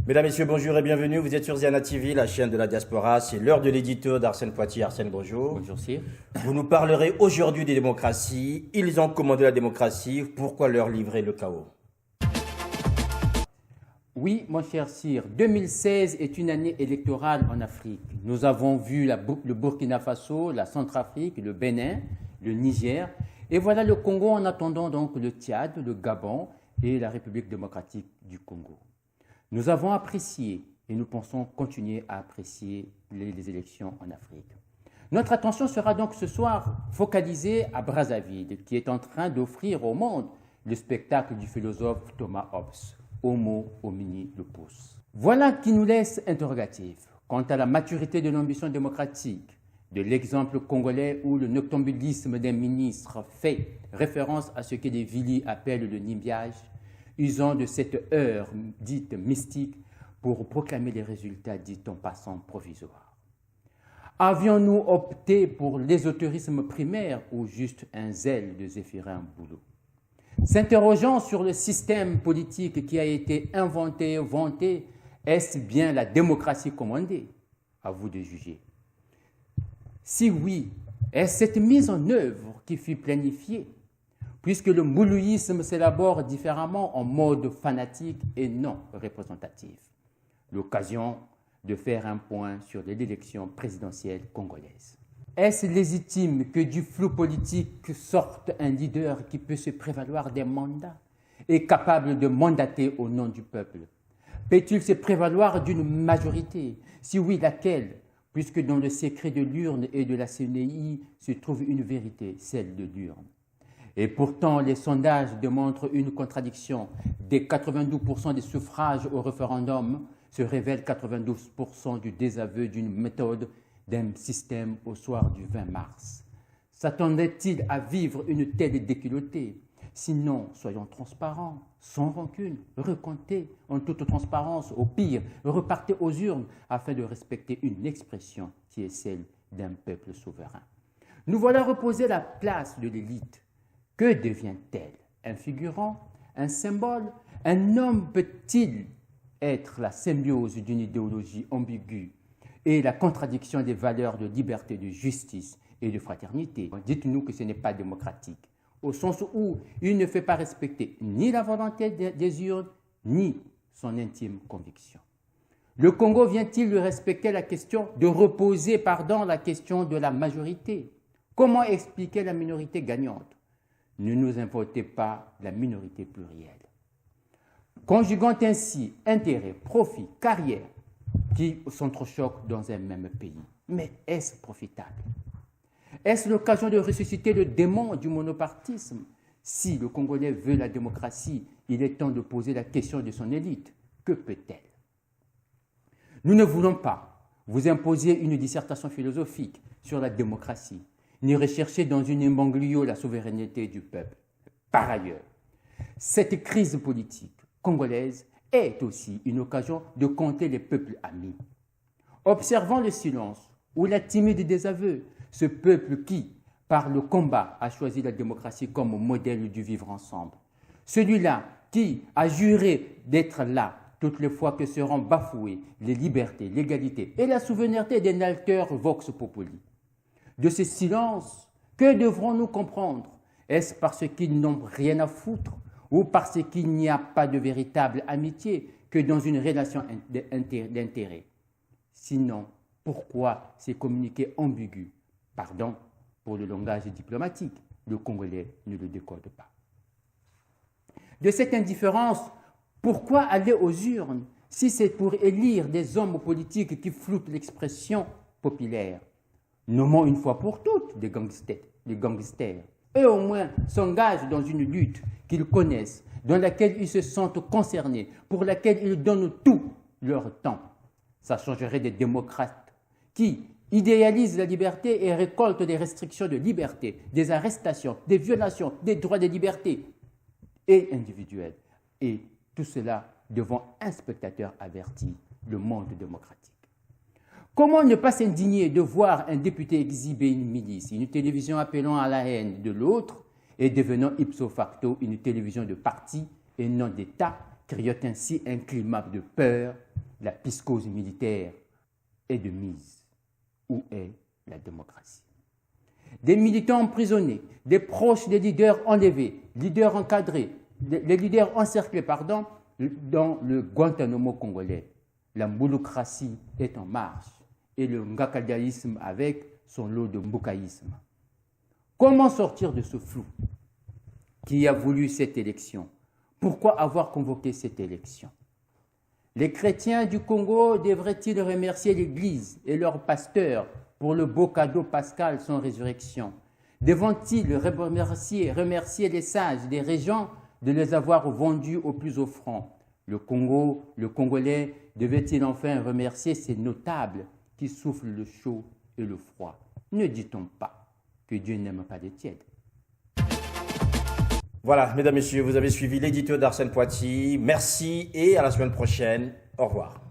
Mesdames, Messieurs, bonjour et bienvenue. Vous êtes sur Ziana TV, la chaîne de la diaspora. C'est l'heure de l'édito d'Arsène Poitiers. Arsène, bonjour. Bonjour, Sire. Vous nous parlerez aujourd'hui des démocraties. Ils ont commandé la démocratie. Pourquoi leur livrer le chaos? Oui, mon cher Sire, 2016 est une année électorale en Afrique. Nous avons vu le Burkina Faso, la Centrafrique, le Bénin, le Niger. Et voilà le Congo en attendant donc le Tchad, le Gabon et la République démocratique du Congo. Nous avons apprécié et nous pensons continuer à apprécier les élections en Afrique. Notre attention sera donc ce soir focalisée à Brazzaville, qui est en train d'offrir au monde le spectacle du philosophe Thomas Hobbes, Homo homini lupus. Voilà qui nous laisse interrogatifs quant à la maturité de l'ambition démocratique, de l'exemple congolais où le noctambulisme des ministres fait référence à ce que les Vili appellent le nimbiage, usant de cette heure dite mystique pour proclamer les résultats dits en passant provisoires. Avions-nous opté pour l'ésotérisme primaire ou juste un zèle de Zéphirin Boulot? S'interrogeant sur le système politique qui a été inventé et vanté, est-ce bien la démocratie commandée? À vous de juger. Si oui, est-ce cette mise en œuvre qui fut planifiée? Puisque le moulouisme s'élabore différemment en mode fanatique et non représentatif. L'occasion de faire un point sur l'élection présidentielle congolaise. Est-ce légitime que du flou politique sorte un leader qui peut se prévaloir des mandats et capable de mandater au nom du peuple? Peut-il se prévaloir d'une majorité? Si oui, laquelle? Puisque dans le secret de l'urne et de la CNI se trouve une vérité, celle de l'urne. Et pourtant, les sondages démontrent une contradiction. Des 92% des suffrages au référendum se révèle 92% du désaveu d'une méthode, d'un système au soir du 20 mars. S'attendait-il à vivre une telle déculottée? Sinon, soyons transparents, sans rancune, recomptez en toute transparence. Au pire, repartez aux urnes afin de respecter une expression qui est celle d'un peuple souverain. Nous voilà reposer la place de l'élite. Que devient-elle? Un figurant? Un symbole? Un homme peut-il être la symbiose d'une idéologie ambiguë et la contradiction des valeurs de liberté, de justice et de fraternité? Dites-nous que ce n'est pas démocratique, au sens où il ne fait pas respecter ni la volonté des urnes, ni son intime conviction. Le Congo vient-il respecter la question de reposer, la question de la majorité? Comment expliquer la minorité gagnante? Ne nous inventez pas la minorité plurielle. Conjuguant ainsi intérêt, profit, carrière, qui s'entrechoquent dans un même pays. Mais est-ce profitable? Est-ce l'occasion de ressusciter le démon du monopartisme? Si le Congolais veut la démocratie, il est temps de poser la question de son élite. Que peut-elle? Nous ne voulons pas vous imposer une dissertation philosophique sur la démocratie, ni rechercher dans une imbroglio la souveraineté du peuple. Par ailleurs, cette crise politique congolaise est aussi une occasion de compter les peuples amis. Observant le silence ou la timide désaveu, ce peuple qui, par le combat, a choisi la démocratie comme modèle du vivre ensemble. Celui-là qui a juré d'être là toutes les fois que seront bafouées les libertés, l'égalité et la souveraineté des nalteurs vox populi. De ce silence, que devrons-nous comprendre? Est-ce parce qu'ils n'ont rien à foutre ou parce qu'il n'y a pas de véritable amitié que dans une relation d'intérêt? Sinon, pourquoi ces communiqués ambigus? Pardon pour le langage diplomatique, le Congolais ne le décode pas. De cette indifférence, pourquoi aller aux urnes si c'est pour élire des hommes politiques qui floutent l'expression populaire? Nommons une fois pour toutes les gangsters. Eux au moins s'engagent dans une lutte qu'ils connaissent, dans laquelle ils se sentent concernés, pour laquelle ils donnent tout leur temps. Ça changerait des démocrates qui idéalisent la liberté et récoltent des restrictions de liberté, des arrestations, des violations des droits des libertés et individuels. Et tout cela devant un spectateur averti, le monde démocratique. Comment ne pas s'indigner de voir un député exhiber une milice, une télévision appelant à la haine de l'autre et devenant ipso facto une télévision de parti et non d'État créant ainsi un climat de peur, la psychose militaire est de mise. Où est la démocratie? Des militants emprisonnés, des proches des leaders enlevés, leaders encadrés, les leaders encerclés, dans le Guantanamo congolais. La mouloucratie est en marche et le ngakadaïsme avec son lot de mboukaïsme. Comment sortir de ce flou? Qui a voulu cette élection? Pourquoi avoir convoqué cette élection? Les chrétiens du Congo devraient-ils remercier l'Église et leurs pasteurs pour le beau cadeau pascal, son résurrection? Devront-ils remercier les sages des régents de les avoir vendus aux plus offrants? Le Congolais devait-il enfin remercier ces notables qui soufflent le chaud et le froid? Ne dit-on pas que Dieu n'aime pas les tièdes? Voilà, mesdames, messieurs, vous avez suivi l'édito d'Arsène Poitiers. Merci et à la semaine prochaine. Au revoir.